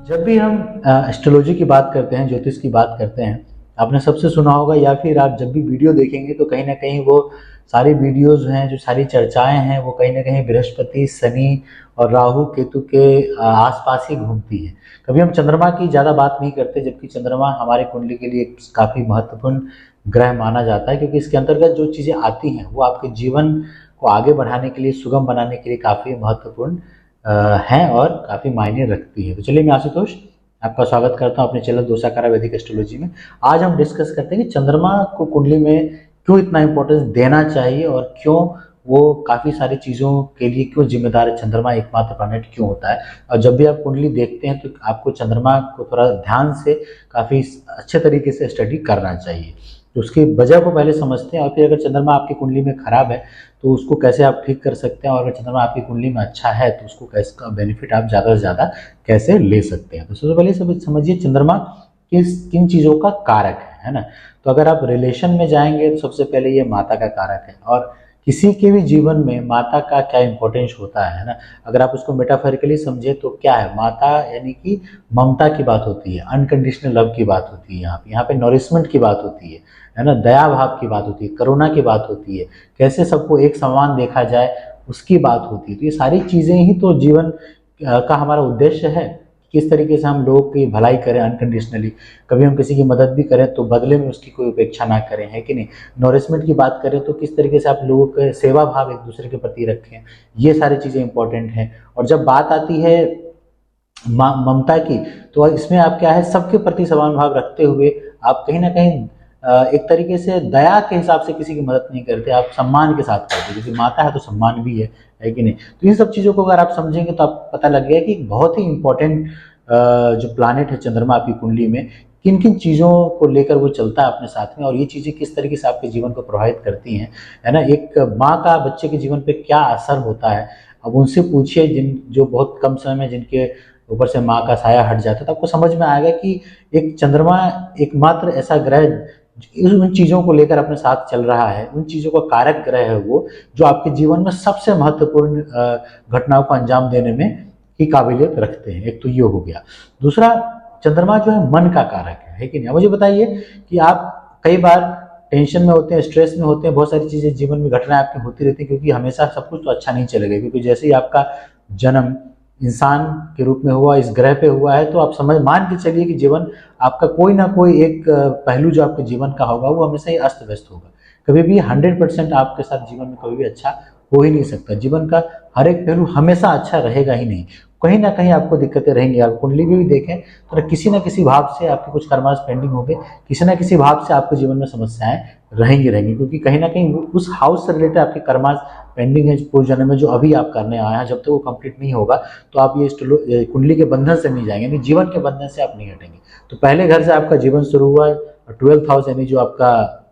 जब भी हम एस्ट्रोलॉजी की बात करते हैं, ज्योतिष की बात करते हैं, आपने सबसे सुना होगा या फिर आप जब भी वीडियो देखेंगे तो कहीं न कहीं वो सारी वीडियोज़ हैं, जो सारी चर्चाएँ हैं, वो कहीं न कहीं बृहस्पति, शनि और राहु, केतु के आस-पास ही घूमती हैं। कभी हम चंद्रमा की ज़्यादा बात नहीं करते, जबकि चंद्रमा हमारे कुंडली के लिए काफ़ी महत्वपूर्ण ग्रह माना जाता है, क्योंकि इसके अंतर्गत जो चीज़ें आती हैं, वो आपके जीवन को आगे बढ़ाने के लिए, सुगम बनाने के लिए काफ़ी महत्वपूर्ण हैं और काफ़ी मायने रखती है। तो चलिए मैं आशुतोष आपका स्वागत करता हूँ अपने चैनल दोषाकारा वैदिक एस्ट्रोलॉजी में। आज हम डिस्कस करते हैं कि चंद्रमा को कुंडली में क्यों इतना इम्पोर्टेंस देना चाहिए और क्यों वो काफ़ी सारी चीज़ों के लिए क्यों जिम्मेदार है, चंद्रमा एकमात्र प्लैनेट क्यों होता है। और जब भी आप कुंडली देखते हैं तो आपको चंद्रमा को थोड़ा ध्यान से काफ़ी अच्छे तरीके से स्टडी करना चाहिए। तो उसकी वजह को पहले समझते हैं और फिर अगर चंद्रमा आपकी कुंडली में खराब है तो उसको कैसे आप ठीक कर सकते हैं, और अगर चंद्रमा आपकी कुंडली में अच्छा है तो उसको कैसे का बेनिफिट आप ज़्यादा से ज़्यादा कैसे ले सकते हैं। तो सबसे पहले सब समझिए चंद्रमा किन चीज़ों का कारक है ना। तो अगर आप रिलेशन में जाएंगे तो सबसे पहले ये माता का कारक है, और किसी के भी जीवन में माता का क्या इंपॉर्टेंस होता है ना। अगर आप उसको मेटाफोरिकली समझे तो क्या है, माता यानी कि ममता की बात होती है, अनकंडीशनल लव की बात होती है, यहाँ पे नॉरिशमेंट की बात होती है ना, दया भाव की बात होती है, करुणा की बात होती है, कैसे सबको एक समान देखा जाए उसकी बात होती है। तो ये सारी चीज़ें ही तो जीवन का हमारा उद्देश्य है, किस तरीके से हम लोगों की भलाई करें अनकंडीशनली। कभी हम किसी की मदद भी करें तो बदले में उसकी कोई उपेक्षा ना करें, है कि नहीं। नॉरिशमेंट की बात करें तो किस तरीके से आप लोगों के सेवा भाव एक दूसरे के प्रति रखें, ये सारी चीज़ें इंपॉर्टेंट हैं। और जब बात आती है ममता की, तो इसमें आप क्या है, सबके प्रति समान भाव रखते हुए आप कहीं ना कहीं एक तरीके से दया के हिसाब से किसी की मदद नहीं करते, आप सम्मान के साथ करते, क्योंकि माता है तो सम्मान भी है कि नहीं। तो इन सब चीज़ों को अगर आप समझेंगे तो आप पता लग गया कि एक बहुत ही इंपॉर्टेंट जो प्लानिट है चंद्रमा आपकी कुंडली में, किन किन चीज़ों को लेकर वो चलता है अपने साथ में, और ये चीज़ें किस तरीके से आपके जीवन को प्रभावित करती हैं, है ना। एक माँ का बच्चे के जीवन पे क्या असर होता है, अब उनसे पूछिए जिन जो बहुत कम समय में जिनके ऊपर से माँ का साया हट जाता है, तो आपको समझ में आएगा कि एक चंद्रमा एकमात्र ऐसा ग्रह उन चीज़ों को लेकर अपने साथ चल रहा है, उन चीज़ों का कारक ग्रह है वो, जो आपके जीवन में सबसे महत्वपूर्ण घटनाओं को अंजाम देने में की काबिलियत रखते हैं। एक तो ये हो गया। दूसरा, चंद्रमा जो है मन का कारक है कि नहीं। मुझे बताइए कि आप कई बार टेंशन में होते हैं, स्ट्रेस में होते हैं, बहुत सारी चीज़ें जीवन में घटनाएं आपकी होती रहती हैं, क्योंकि हमेशा सब कुछ तो अच्छा नहीं चलेगा, क्योंकि जैसे ही आपका जन्म इंसान के रूप में हुआ, इस ग्रह पे हुआ है, तो आप समझ मान के चलिए कि जीवन आपका कोई ना कोई एक पहलू जो आपके जीवन का होगा वो हमेशा ही अस्त व्यस्त होगा। कभी भी 100% आपके साथ जीवन में कभी भी अच्छा हो ही नहीं सकता। जीवन का हर एक पहलू हमेशा अच्छा रहेगा ही नहीं, कहीं ना कहीं आपको दिक्कतें रहेंगी। आप कुंडली में भी देखें तो किसी न किसी भाव से आपके कुछ कर्मास पेंडिंग होंगे, किसी न किसी भाव से आपके जीवन में समस्याएं रहेंगी, क्योंकि कहीं ना कहीं उस हाउस से रिलेटेड आपके कर्मास पेंडिंग है पूर्व जन्म में, जो अभी आप करने आए हैं। जब तक वो कंप्लीट नहीं होगा तो आप ये कुंडली के बंधन से नहीं जाएंगे, यानी जीवन के बंधन से आप नहीं हटेंगे। तो पहले घर से आपका जीवन शुरू हुआ, 12th हाउस यानी जो आपका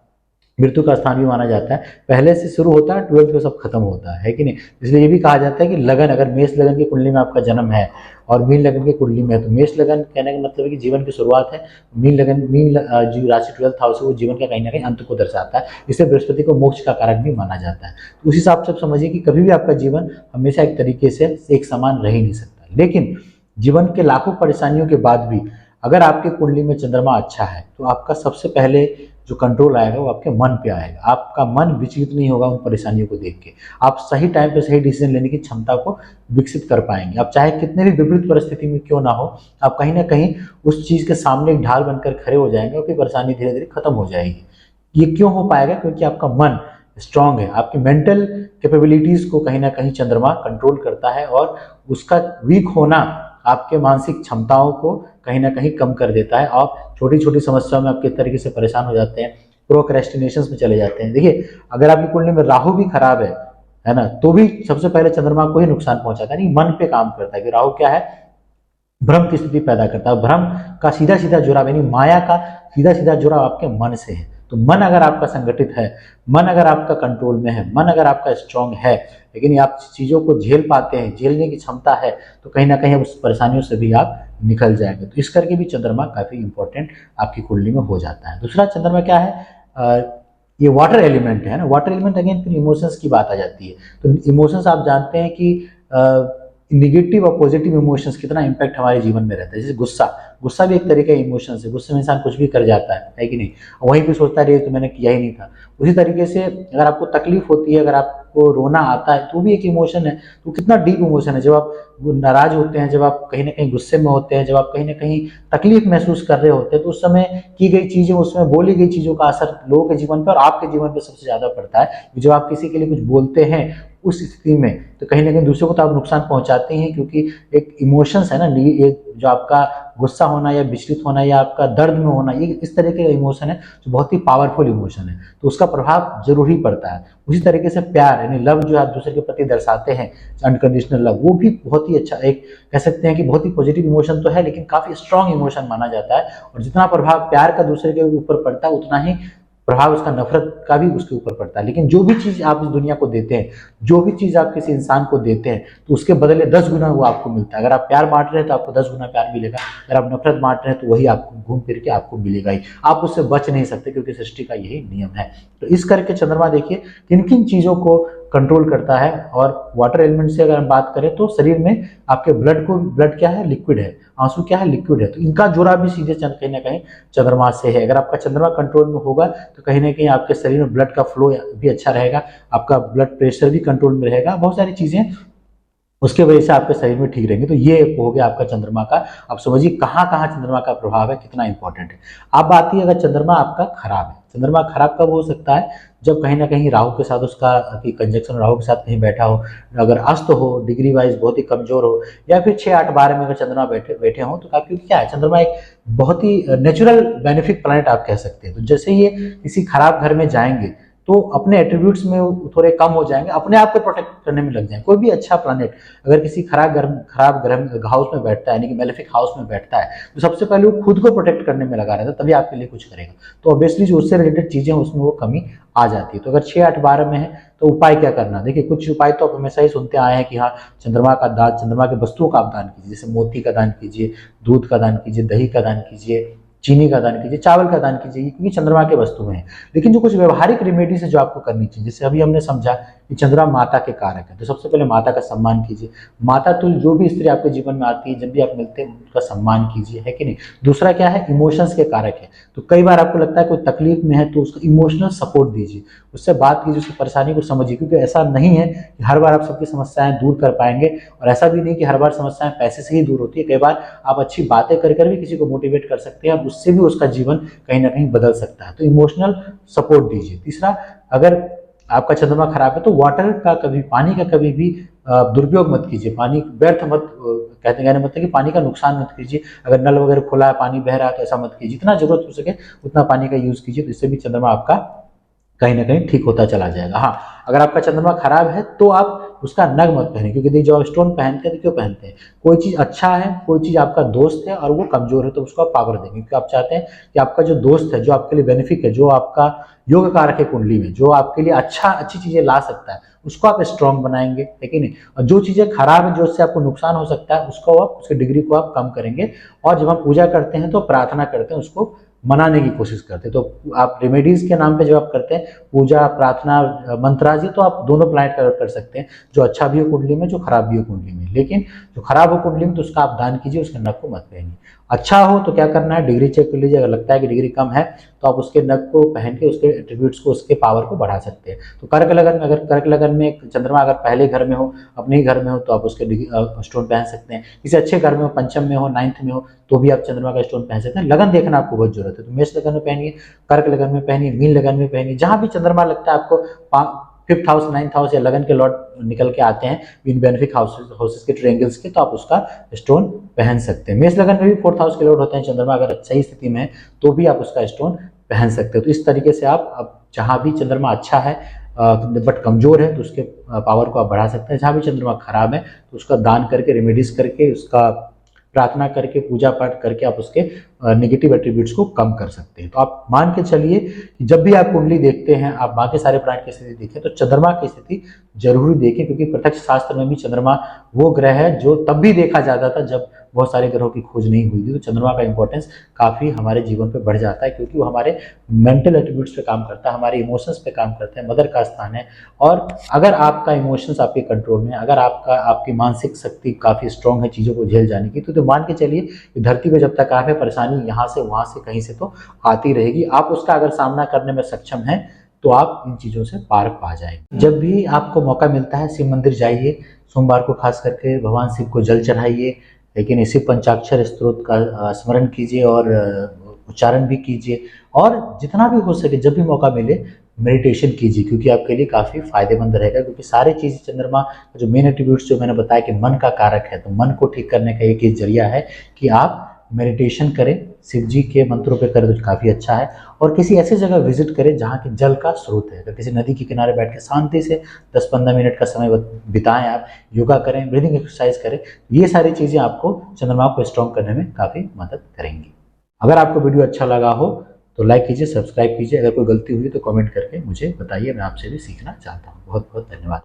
मृत्यु का स्थान भी माना जाता है, पहले से शुरू होता है, 12th को सब खत्म होता है कि नहीं। इसलिए ये भी कहा जाता है कि लगन, अगर मेष लगन की कुंडली में आपका जन्म है और मीन लगन की कुंडली में है, तो मेष लगन कहने का मतलब है कि जीवन की शुरुआत है, जो राशि 12th हाउस है वो जीवन का कहीं ना कहीं अंत को दर्शाता है। इसलिए बृहस्पति को मोक्ष का कारक भी माना जाता है। तो उस हिसाब से आप समझिए कि कभी भी आपका जीवन हमेशा एक तरीके से एक समान रह ही नहीं सकता। लेकिन जीवन के लाखों परेशानियों के बाद भी अगर आपकी कुंडली में चंद्रमा अच्छा है तो आपका सबसे पहले जो कंट्रोल आएगा वो आपके मन पे आएगा। आपका मन विचलित नहीं होगा उन परेशानियों को देख के, आप सही टाइम पे सही डिसीजन लेने की क्षमता को विकसित कर पाएंगे। आप चाहे कितने भी विपरीत परिस्थिति में क्यों ना हो, आप कहीं ना कहीं उस चीज के सामने एक ढाल बनकर खड़े हो जाएंगे और फिर परेशानी धीरे धीरे खत्म हो जाएगी। ये क्यों हो पाएगा? क्योंकि आपका मन स्ट्रांग है, आपकी मेंटल कैपेबिलिटीज को कहीं ना कहीं चंद्रमा कंट्रोल करता है, और उसका वीक होना आपके मानसिक क्षमताओं को कहीं ना कहीं कम कर देता है। आप छोटी छोटी समस्याओं में आप किस तरीके से परेशान हो जाते हैं, प्रोक्रेस्टिनेशन में चले जाते हैं। देखिए, अगर आपकी कुंडली में राहु भी खराब है ना, तो भी सबसे पहले चंद्रमा को ही नुकसान पहुंचाता है, नहीं मन पे काम करता है। कि राहु क्या है, भ्रम की स्थिति पैदा करता है। भ्रम का सीधा सीधा जुड़ाव, यानी माया का सीधा सीधा जुड़ाव आपके मन से है। तो मन अगर आपका संगठित है, मन अगर आपका कंट्रोल में है, मन अगर आपका स्ट्रांग है, लेकिन आप चीज़ों को झेल पाते हैं, झेलने की क्षमता है, तो कहीं ना कहीं उस परेशानियों से भी आप निकल जाएंगे। तो इस करके भी चंद्रमा काफ़ी इंपॉर्टेंट आपकी कुंडली में हो जाता है। दूसरा, चंद्रमा क्या है, ये वाटर एलिमेंट है ना। वाटर एलिमेंट अगेन फिर इमोशंस की बात आ जाती है। तो इमोशंस आप जानते हैं कि निगेटिव और पॉजिटिव इमोशंस कितना इंपैक्ट हमारे जीवन में रहता है। जैसे गुस्सा, गुस्सा भी एक तरीके का इमोशंस है, गुस्से में इंसान कुछ भी कर जाता है कि नहीं, वहीं पे सोचता है तो मैंने किया ही नहीं था। उसी तरीके से अगर आपको तकलीफ होती है, अगर आपको रोना आता है तो भी एक इमोशन है, तो कितना डीप इमोशन है। जब आप नाराज होते हैं, जब आप कहीं ना कहीं गुस्से में होते हैं, जब आप कहीं ना कहीं तकलीफ महसूस कर रहे होते हैं, तो उस समय की गई चीजें, उसमें बोली गई चीजों का असर लोगों के जीवन पर और आपके जीवन पर सबसे ज्यादा पड़ता है। जब आप किसी के लिए कुछ बोलते हैं उस स्थिति में, तो कहीं ना कहीं दूसरों को तो आप नुकसान पहुंचाते हैं, क्योंकि एक इमोशंस है ना, ये जो आपका गुस्सा होना या विचलित होना या आपका दर्द में होना, ये इस तरह का इमोशन है जो बहुत ही पावरफुल इमोशन है, तो उसका प्रभाव जरूर ही पड़ता है। उसी तरीके से प्यार यानी लव जो आप दूसरे के प्रति दर्शाते हैं, अनकंडीशनल लव, वो भी बहुत ही अच्छा, एक कह सकते हैं कि बहुत ही पॉजिटिव इमोशन तो है, लेकिन काफी स्ट्रांग इमोशन माना जाता है। और जितना प्रभाव प्यार का दूसरे के ऊपर पड़ता है, उतना ही प्रभाव उसका नफरत का भी उसके ऊपर पड़ता है। लेकिन जो भी चीज आप इस दुनिया को देते हैं, जो भी चीज आप किसी इंसान को देते हैं, तो उसके बदले 10 गुना वो आपको मिलता है। अगर आप प्यार बांट रहे हैं तो आपको 10 गुना प्यार मिलेगा, अगर आप नफरत बांट रहे हैं तो वही आपको घूम फिर के आपको मिलेगा ही, आप उससे बच नहीं सकते, क्योंकि सृष्टि का यही नियम है। तो इस करके चंद्रमा देखिए किन किन चीजों को कंट्रोल करता है। और वाटर एलिमेंट से अगर हम बात करें तो शरीर में आपके ब्लड क्या है, लिक्विड है, आंसू क्या है, लिक्विड है, तो इनका जुड़ा भी सीधे कहीं ना कहीं चंद्रमा से है। अगर आपका चंद्रमा कंट्रोल में होगा तो कहीं ना कहीं आपके शरीर में ब्लड का फ्लो भी अच्छा रहेगा, आपका ब्लड प्रेशर भी कंट्रोल में रहेगा, बहुत सारी चीजें उसके वजह से आपके शरीर में ठीक रहेंगे। तो ये हो गया आपका चंद्रमा का। आप समझिए कहाँ कहाँ चंद्रमा का प्रभाव है, कितना इंपॉर्टेंट है। अब आती है अगर चंद्रमा आपका खराब है, चंद्रमा खराब कब हो सकता है, जब कहीं ना कहीं राहु के साथ उसका कंजक्शन राहु के साथ कहीं बैठा हो, अगर अस्त हो, डिग्री वाइज बहुत ही कमजोर हो, या फिर 6 8 12 में अगर चंद्रमा बैठे बैठे हो, तो क्योंकि क्या है, चंद्रमा एक बहुत ही नेचुरल बेनिफिक प्लानट आप कह सकते हैं। तो जैसे ये किसी खराब घर में जाएंगे तो अपने एट्रीब्यूट्स में थोड़े कम हो जाएंगे, अपने आप को प्रोटेक्ट करने में लग जाएंगे। कोई भी अच्छा प्लानेट अगर किसी खराब ग्रह हाउस में बैठता है, यानी कि मेलेफिक हाउस में बैठता है, तो सबसे पहले वो खुद को प्रोटेक्ट करने में लगा रहता है, तभी आपके लिए कुछ करेगा। तो ऑब्वियसली जो उससे रिलेटेड चीजें उसमें वो कमी आ जाती है। तो अगर 6 8 12 में है तो उपाय क्या करना, देखिए कुछ उपाय तो आप हमेशा ही सुनते आए हैं कि हाँ, चंद्रमा का दान, चंद्रमा के वस्तुओं का आप दान कीजिए, जैसे मोती का दान कीजिए, दूध का दान कीजिए, दही का दान कीजिए, चीनी का दान कीजिए, चावल का दान कीजिए, क्योंकि चंद्रमा के वस्तु हैं। लेकिन जो कुछ व्यवहारिक रेमेडीज है जो आपको करनी चाहिए, जैसे अभी हमने समझा कि चंद्रमा माता के कारक है, तो सबसे पहले माता का सम्मान कीजिए। माता तुल्य जो भी स्त्री आपके जीवन में आती है, जब भी आप मिलते हैं उनका सम्मान कीजिए, है कि नहीं। दूसरा क्या है, इमोशंस के कारक है, तो कई बार आपको लगता है कोई तकलीफ में है तो उसको इमोशनल सपोर्ट दीजिए, उससे बात कीजिए, उसकी परेशानी को समझिए, क्योंकि ऐसा नहीं है कि हर बार आप सबकी समस्याएं दूर कर पाएंगे, और ऐसा भी नहीं कि हर बार समस्याएं पैसे से ही दूर होती है। कई बार आप अच्छी बातें कर भी किसी को मोटिवेट कर सकते हैं, और उससे भी उसका जीवन कहीं ना कहीं बदल सकता है। तो इमोशनल सपोर्ट दीजिए। तीसरा, अगर आपका चंद्रमा खराब है तो वाटर का कभी, पानी का कभी भी दुरुपयोग मत कीजिए, पानी व्यर्थ मत, कहने मतलब कि पानी का नुकसान मत कीजिए। अगर नल वगैरह खुला है, पानी बह रहा है, तो ऐसा मत कीजिए, जितना जरूरत हो सके उतना पानी का यूज कीजिए, तो इससे भी चंद्रमा आपका कहीं ना कहीं ठीक होता चला जाएगा। हाँ, अगर आपका चंद्रमा खराब है तो आप उसका नग मत पहने, क्योंकि देखिए जब आप स्टोन पहनते हैं तो क्यों पहनते हैं, कोई चीज अच्छा है, कोई चीज आपका दोस्त है और वो कमजोर है, तो उसको आप पावर देंगे, क्योंकि आप चाहते हैं कि आपका जो दोस्त है, जो आपके लिए बेनिफिक है, जो आपका योग कारक है कुंडली में, जो आपके लिए अच्छी चीजें ला सकता है, उसको आप स्ट्रांग बनाएंगे, है कि नहीं। और जो चीजें खराब है, जो उससे आपको नुकसान हो सकता है, उसको आप, उसकी डिग्री को आप कम करेंगे। और जब हम पूजा करते हैं तो प्रार्थना करते हैं, उसको मनाने की कोशिश करते हैं। तो आप रेमेडीज के नाम पे जब आप करते हैं पूजा, प्रार्थना, मंत्राजी, तो आप दोनों प्लांट कर सकते हैं, जो अच्छा भी हो कुंडली में, जो खराब भी हो कुंडली में। लेकिन जो खराब हो कुंडली में तो उसका आप दान कीजिए, उसके नख को मत पहनिए। अच्छा हो तो क्या करना है, डिग्री चेक कर लीजिए, अगर लगता है कि डिग्री कम है तो आप उसके नख को पहन के उसके एट्रीब्यूट्स को, उसके पावर को बढ़ा सकते हैं। तो कर्क लगन में, अगर कर्क लगन में चंद्रमा अगर पहले घर में हो, अपने ही घर में हो, तो आप उसके स्टोन पहन सकते हैं। किसी अच्छे घर में हो, पंचम में हो, 9th में हो, तो भी आप चंद्रमा का स्टोन पहन सकते हैं। लगन देखना आपको बहुत जरूरत है, तो मेष लगन में पहनिए, कर्क लगन में पहनिए, मीन लगन में पहनिए, जहां भी चंद्रमा लगता है आपको, 5th हाउस, 9th हाउस या लगन के लॉर्ड निकल के आते हैं इन बेनिफिक हाउसेस के ट्रायंगल्स के, तो आप उसका स्टोन पहन सकते हैं। मेष लगन में भी 4th हाउस के लॉर्ड होते हैं चंद्रमा, अगर सही स्थिति में है तो भी आप उसका स्टोन पहन सकते हो। तो इस तरीके से आप जहां भी चंद्रमा अच्छा है बट कमजोर है, तो उसके पावर को आप बढ़ा सकते हैं। जहां भी चंद्रमा खराब है तो उसका दान करके, रेमेडीज करके, उसका प्रार्थना करके, पूजा पाठ करके आप उसके नेगेटिव एट्रीब्यूट्स को कम कर सकते हैं। तो आप मान के चलिए कि जब भी आप कुंडली देखते हैं, आप बाकी सारे प्लानेट की स्थिति देखें तो चंद्रमा की स्थिति जरूर देखें, क्योंकि प्रत्यक्ष शास्त्र में भी चंद्रमा वो ग्रह है जो तब भी देखा जाता था जब बहुत सारे ग्रहों की खोज नहीं हुई थी, तो चंद्रमा का इंपॉर्टेंस काफ़ी हमारे जीवन पे बढ़ जाता है, क्योंकि वो हमारे मेंटल एट्रीब्यूट्स पे काम करता है, हमारे इमोशंस पे काम करता है, मदर का स्थान है। और अगर आपका इमोशंस आपके कंट्रोल में, अगर आपकी मानसिक शक्ति काफ़ी स्ट्रांग है चीज़ों को झेल जाने की, तो मान के चलिए कि धरती पे जब तक आप है, परेशानी यहाँ से वहाँ से कहीं से तो आती रहेगी। आप उसका अगर सामना करने में सक्षम हैं तो आप इन चीज़ों से पार पा जाएंगे। जब भी आपको मौका मिलता है शिव मंदिर जाइए, सोमवार को खास करके भगवान शिव को जल चढ़ाइए, लेकिन इसी पंचाक्षर स्त्रोत का स्मरण कीजिए और उच्चारण भी कीजिए, और जितना भी हो सके जब भी मौका मिले मेडिटेशन कीजिए, क्योंकि आपके लिए काफ़ी फायदेमंद रहेगा। क्योंकि सारे चीज़ चंद्रमा जो मेन एट्रीब्यूट्स जो मैंने बताया कि मन का कारक है, तो मन को ठीक करने का एक ही जरिया है कि आप मेडिटेशन करें, शिव जी के मंत्रों पे करें तो काफ़ी अच्छा है। और किसी ऐसी जगह विजिट करें जहाँ की जल का स्रोत है, अगर किसी नदी के किनारे बैठ के शांति से 10-15 मिनट का समय बिताएं, आप योगा करें, ब्रीदिंग एक्सरसाइज करें, ये सारी चीज़ें आपको चंद्रमा को स्ट्रॉन्ग करने में काफ़ी मदद करेंगी। अगर आपको वीडियो अच्छा लगा हो तो लाइक कीजिए, सब्सक्राइब कीजिए, अगर कोई गलती हुई तो कमेंट करके मुझे बताइए, मैं आपसे भी सीखना चाहता हूँ। बहुत बहुत धन्यवाद।